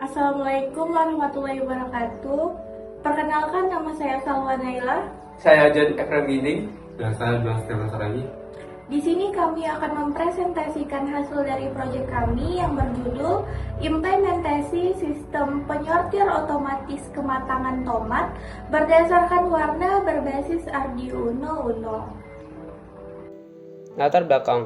Assalamualaikum warahmatullahi wabarakatuh. Perkenalkan, nama saya Salwa Naila. Saya John Efrem Ginding. Dan saya Bang Stefan Saragi. Di sini kami akan mempresentasikan hasil dari proyek kami yang berjudul Implementasi Sistem Penyortir Otomatis Kematangan Tomat berdasarkan warna berbasis Arduino Uno. Latar belakang.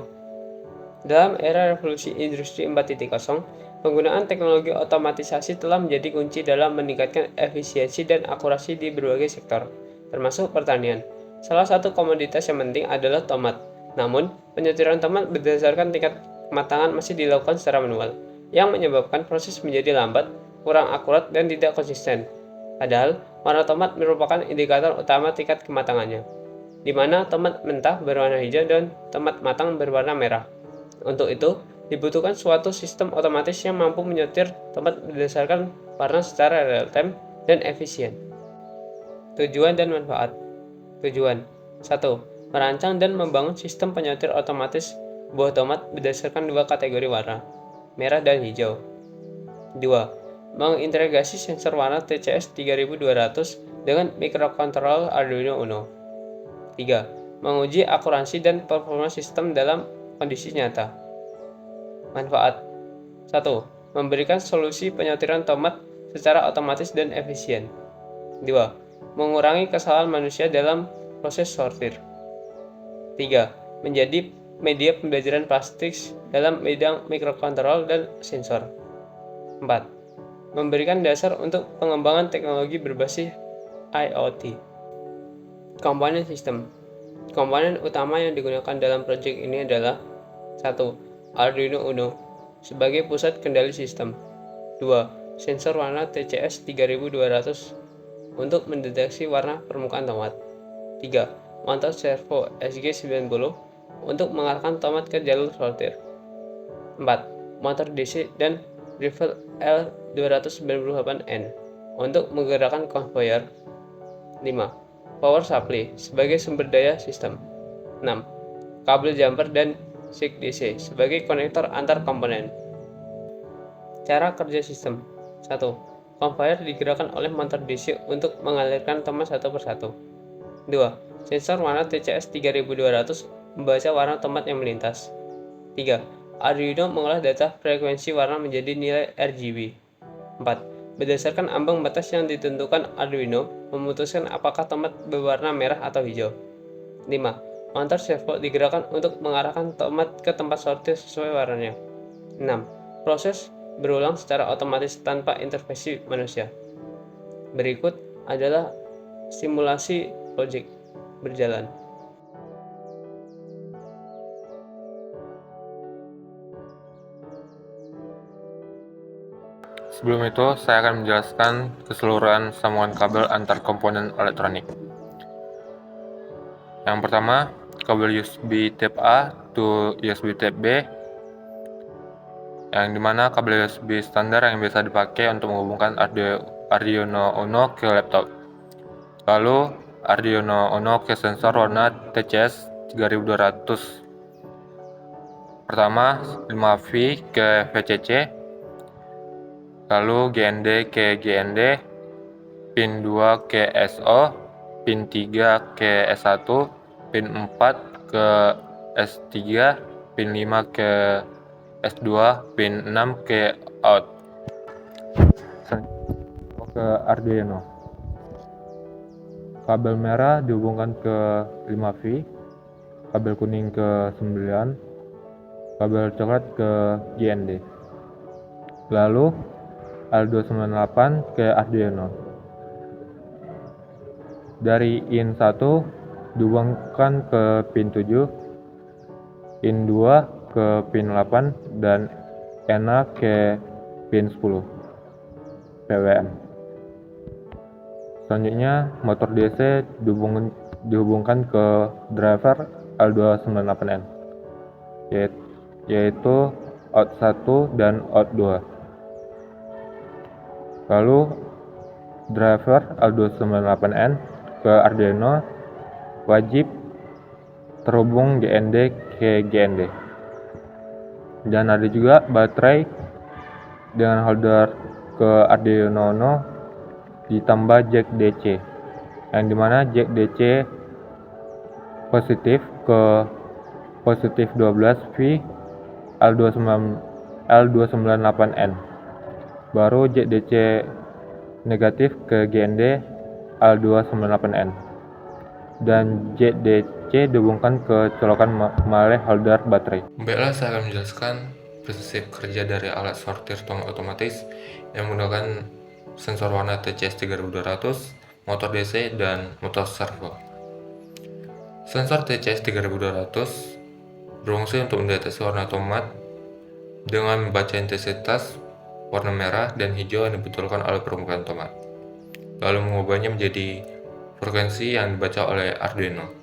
Dalam era revolusi industri 4.0, penggunaan teknologi otomatisasi telah menjadi kunci dalam meningkatkan efisiensi dan akurasi di berbagai sektor, termasuk pertanian. Salah satu komoditas yang penting adalah tomat. Namun, penyortiran tomat berdasarkan tingkat kematangan masih dilakukan secara manual, yang menyebabkan proses menjadi lambat, kurang akurat, dan tidak konsisten. Padahal, warna tomat merupakan indikator utama tingkat kematangannya, di mana tomat mentah berwarna hijau dan tomat matang berwarna merah. Untuk itu, dibutuhkan suatu sistem otomatis yang mampu menyortir tomat berdasarkan warna secara real time dan efisien. Tujuan dan manfaat. Tujuan 1. Merancang dan membangun sistem penyortir otomatis buah tomat berdasarkan dua kategori warna, merah dan hijau. 2. Mengintegrasi sensor warna TCS 3200 dengan mikrokontroller Arduino Uno. 3. Menguji akurasi dan performa sistem dalam kondisi nyata. Manfaat 1. Memberikan solusi penyortiran tomat secara otomatis dan efisien. 2. Mengurangi kesalahan manusia dalam proses sortir. 3. Menjadi media pembelajaran plastik dalam bidang mikrokontrol dan sensor. 4. Memberikan dasar untuk pengembangan teknologi berbasis IoT. Komponen sistem. Komponen utama yang digunakan dalam proyek ini adalah 1. Arduino Uno sebagai pusat kendali sistem. 2. Sensor warna TCS 3200 untuk mendeteksi warna permukaan tomat. 3. Motor servo SG90 untuk mengarahkan tomat ke jalur sortir. 4. Motor DC dan driver L298N untuk menggerakkan konvoyer. 5. Power supply sebagai sumber daya sistem. 6. Kabel jumper dan SIG DC sebagai konektor antar komponen. Cara kerja sistem. 1. Konvoyer digerakkan oleh motor DC untuk mengalirkan tomat satu persatu. 2. Sensor warna TCS 3200 membaca warna tomat yang melintas. 3. Arduino mengolah data frekuensi warna menjadi nilai RGB. 4. Berdasarkan ambang batas yang ditentukan Arduino, memutuskan apakah tomat berwarna merah atau hijau. 5. Motor servo digerakkan untuk mengarahkan tomat ke tempat sortir sesuai warnanya. 6. Proses berulang secara otomatis tanpa intervensi manusia. Berikut adalah simulasi proyek berjalan. Sebelum itu, saya akan menjelaskan keseluruhan sambungan kabel antar komponen elektronik. Yang pertama, kabel USB Type A to USB Type B, yang dimana kabel USB standar yang biasa dipakai untuk menghubungkan Arduino Uno ke laptop. Lalu Arduino Uno ke sensor warna TCS 3200. Pertama 5V ke VCC, lalu GND ke GND, pin 2 ke SO, pin 3 ke S1, pin 4 ke S3, pin 5 ke S2, pin 6 ke out. Ke Arduino. Kabel merah dihubungkan ke 5V, kabel kuning ke 9, kabel coklat ke GND. Lalu L298 ke Arduino. Dari in 1 dihubungkan ke pin 7, in 2 ke pin 8, dan NA ke pin 10 PWM. Selanjutnya motor DC dihubungkan ke driver L298N, yaitu out 1 dan out 2. Lalu driver L298N ke Arduino wajib terhubung GND ke GND. Dan ada juga baterai dengan holder ke Arduino Uno ditambah jack DC, yang dimana jack DC positif ke positif 12V L298N, baru jack DC negatif ke GND L298N, dan jack DC dihubungkan ke colokan maleh holder baterai. Baiklah, saya akan menjelaskan prinsip kerja dari alat sortir tomat otomatis yang menggunakan sensor warna TCS 3200, motor DC, dan motor servo. Sensor TCS 3200 berfungsi untuk mendeteksi warna tomat dengan membaca intensitas warna merah dan hijau yang dibenturkan oleh permukaan tomat, lalu mengubahnya menjadi frekuensi yang dibaca oleh Arduino.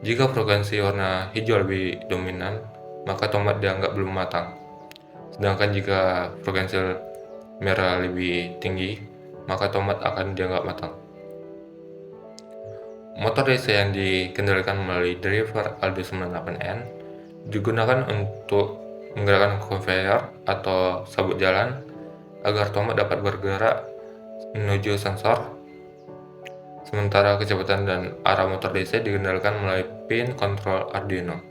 Jika frekuensi warna hijau lebih dominan, maka tomat dianggap belum matang. Sedangkan jika frekuensi merah lebih tinggi, maka tomat akan dianggap matang. Motor DC yang dikendalikan melalui driver L298N digunakan untuk menggerakkan konveyor atau sabuk jalan agar tomat dapat bergerak menuju sensor. Sementara kecepatan dan arah motor DC dikendalikan melalui pin kontrol Arduino.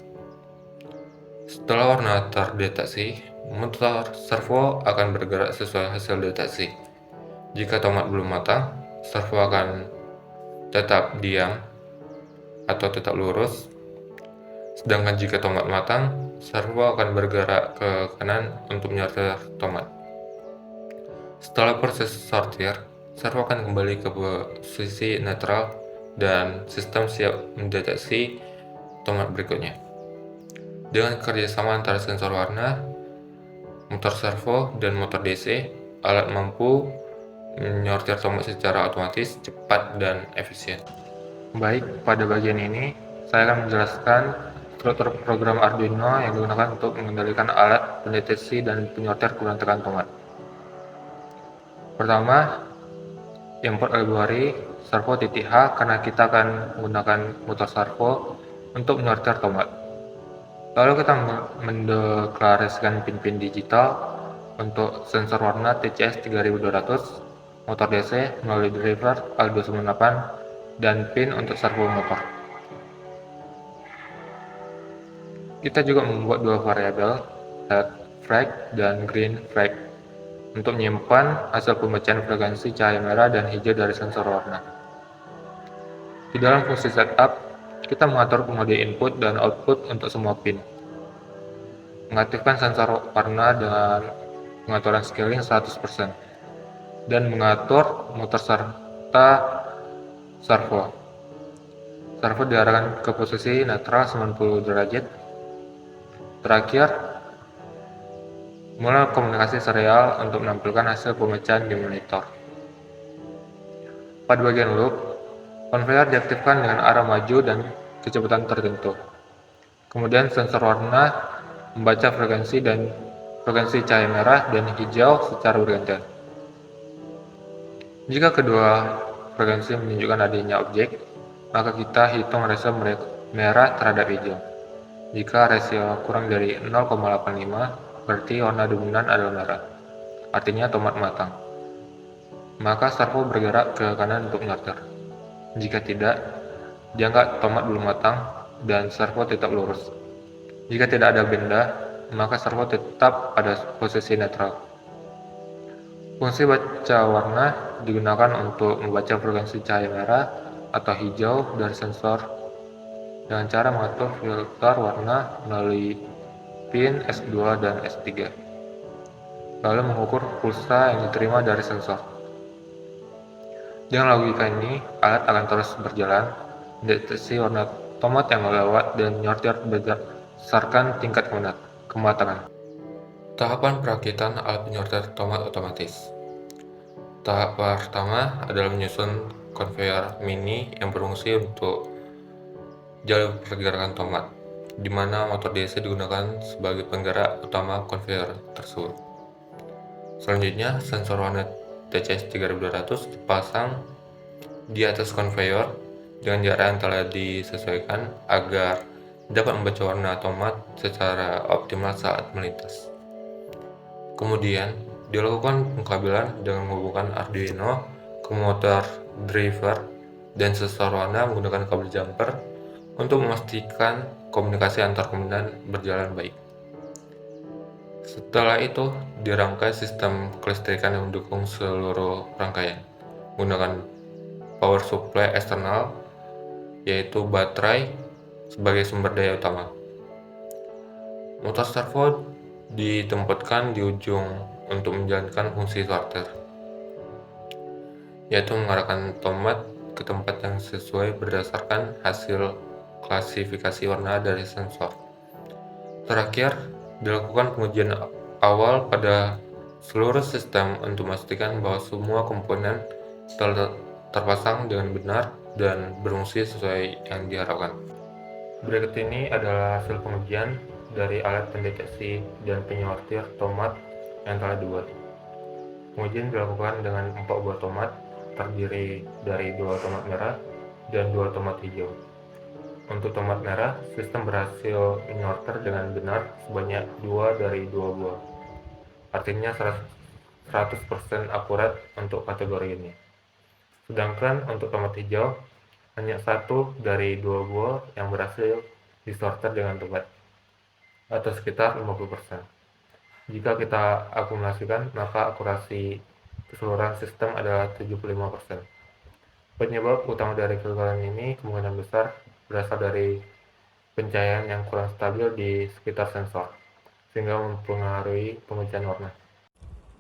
Setelah warna terdeteksi, motor servo akan bergerak sesuai hasil deteksi. Jika tomat belum matang, servo akan tetap diam atau tetap lurus. Sedangkan jika tomat matang, servo akan bergerak ke kanan untuk menyortir tomat. Setelah proses sortir, servo akan kembali ke posisi netral dan sistem siap mendeteksi tomat berikutnya. Dengan kerjasama antara sensor warna, motor servo, dan motor DC, alat mampu menyortir tomat secara otomatis, cepat, dan efisien. Baik, pada bagian ini saya akan menjelaskan struktur program Arduino yang digunakan untuk mengendalikan alat pendeteksi dan penyortir keberadaan tekanan tomat. Pertama, import library servo.h karena kita akan menggunakan motor servo untuk menyortir tomat. Lalu kita mendeklarasikan pin-pin digital untuk sensor warna TCS 3200, motor DC melalui driver L298, dan pin untuk servo motor. Kita juga membuat dua variabel, red flag dan green flag, untuk menyimpan hasil pembacaan frekuensi cahaya merah dan hijau dari sensor warna. Di dalam fungsi setup, kita mengatur mode input dan output untuk semua pin. Mengaktifkan sensor warna dengan pengaturan scaling 100%. Dan mengatur motor serta servo. Servo diarahkan ke posisi netral 90 derajat. Terakhir, mulai komunikasi serial untuk menampilkan hasil pembacaan di monitor. Pada bagian loop, konveyor diaktifkan dengan arah maju dan kecepatan tertentu. Kemudian sensor warna membaca frekuensi cahaya merah dan hijau secara bergantian. Jika kedua frekuensi menunjukkan adanya objek, maka kita hitung rasio merah terhadap hijau. Jika rasio kurang dari 0,85, berarti warna dominan adalah merah, artinya tomat matang. Maka servo bergerak ke kanan untuk menyortir. Jika tidak, dianggap tomat belum matang dan servo tetap lurus. Jika tidak ada benda, maka servo tetap pada posisi netral. Fungsi baca warna digunakan untuk membaca frekuensi cahaya merah atau hijau dari sensor dengan cara mengatur filter warna melalui pin S2 dan S3, lalu mengukur pulsa yang diterima dari sensor. Dengan logika ini, alat akan terus berjalan, mendeteksi warna tomat yang lewat dan menyortir berdasarkan tingkat kematangan. Tahapan perakitan alat penyortir tomat otomatis. Tahap pertama adalah menyusun konveyor mini yang berfungsi untuk jalur pergerakan tomat, di mana motor DC digunakan sebagai penggerak utama konveyor tersebut. Selanjutnya, sensor warna TCS 3200 dipasang di atas konveyor dengan jarak yang telah disesuaikan agar dapat membaca warna tomat secara optimal saat melintas. Kemudian, dilakukan pengkabelan dengan menghubungkan Arduino ke motor driver dan sensor warna menggunakan kabel jumper untuk memastikan komunikasi antar komponen berjalan baik. Setelah itu, dirangkai sistem kelistrikan yang mendukung seluruh rangkaian menggunakan power supply eksternal, yaitu baterai sebagai sumber daya utama. Motor servo ditempatkan di ujung untuk menjalankan fungsi sorter, yaitu mengarahkan tomat ke tempat yang sesuai berdasarkan hasil klasifikasi warna dari sensor. Terakhir, dilakukan pengujian awal pada seluruh sistem untuk memastikan bahwa semua komponen terpasang dengan benar dan berfungsi sesuai yang diharapkan. Berikut ini adalah hasil pengujian dari alat pendeteksi dan penyortir tomat yang telah dibuat. Pengujian dilakukan dengan 4 buah tomat, terdiri dari 2 tomat merah dan 2 tomat hijau. Untuk tomat merah, sistem berhasil menyortir dengan benar sebanyak 2 dari 2 buah. Artinya 100% akurat untuk kategori ini. Sedangkan untuk tomat hijau, hanya 1 dari 2 buah yang berhasil disortir dengan tepat, atau sekitar 50%. Jika kita akumulasikan, maka akurasi keseluruhan sistem adalah 75%. Penyebab utama dari kegagalan ini kemungkinan besar berasal dari pencahayaan yang kurang stabil di sekitar sensor, sehingga mempengaruhi pemecahan warna.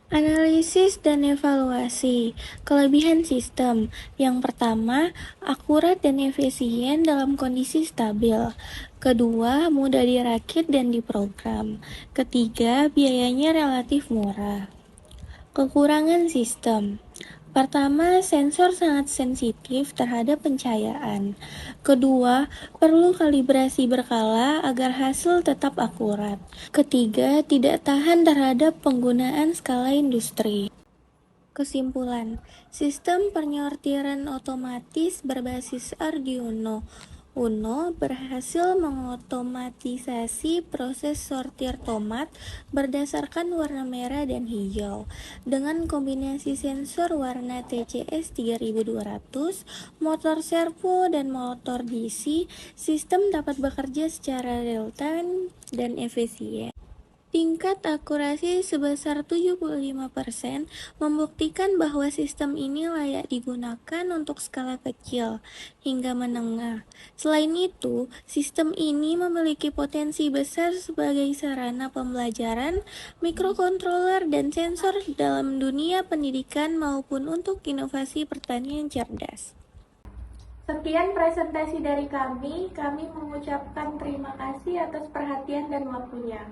Analisis dan evaluasi kelebihan sistem. Yang pertama, akurat dan efisien dalam kondisi stabil. Kedua, mudah dirakit dan diprogram. Ketiga, biayanya relatif murah. Kekurangan sistem. Pertama, sensor sangat sensitif terhadap pencahayaan. Kedua, perlu kalibrasi berkala agar hasil tetap akurat. Ketiga, tidak tahan terhadap penggunaan skala industri. Kesimpulan, sistem penyortiran otomatis berbasis Arduino Uno berhasil mengotomatisasi proses sortir tomat berdasarkan warna merah dan hijau. Dengan kombinasi sensor warna TCS 3200, motor servo, dan motor DC, sistem dapat bekerja secara real-time dan efisien. Tingkat akurasi sebesar 75% membuktikan bahwa sistem ini layak digunakan untuk skala kecil hingga menengah. Selain itu, sistem ini memiliki potensi besar sebagai sarana pembelajaran, mikrokontroler, dan sensor dalam dunia pendidikan maupun untuk inovasi pertanian cerdas. Sekian presentasi dari kami mengucapkan terima kasih atas perhatian dan waktunya.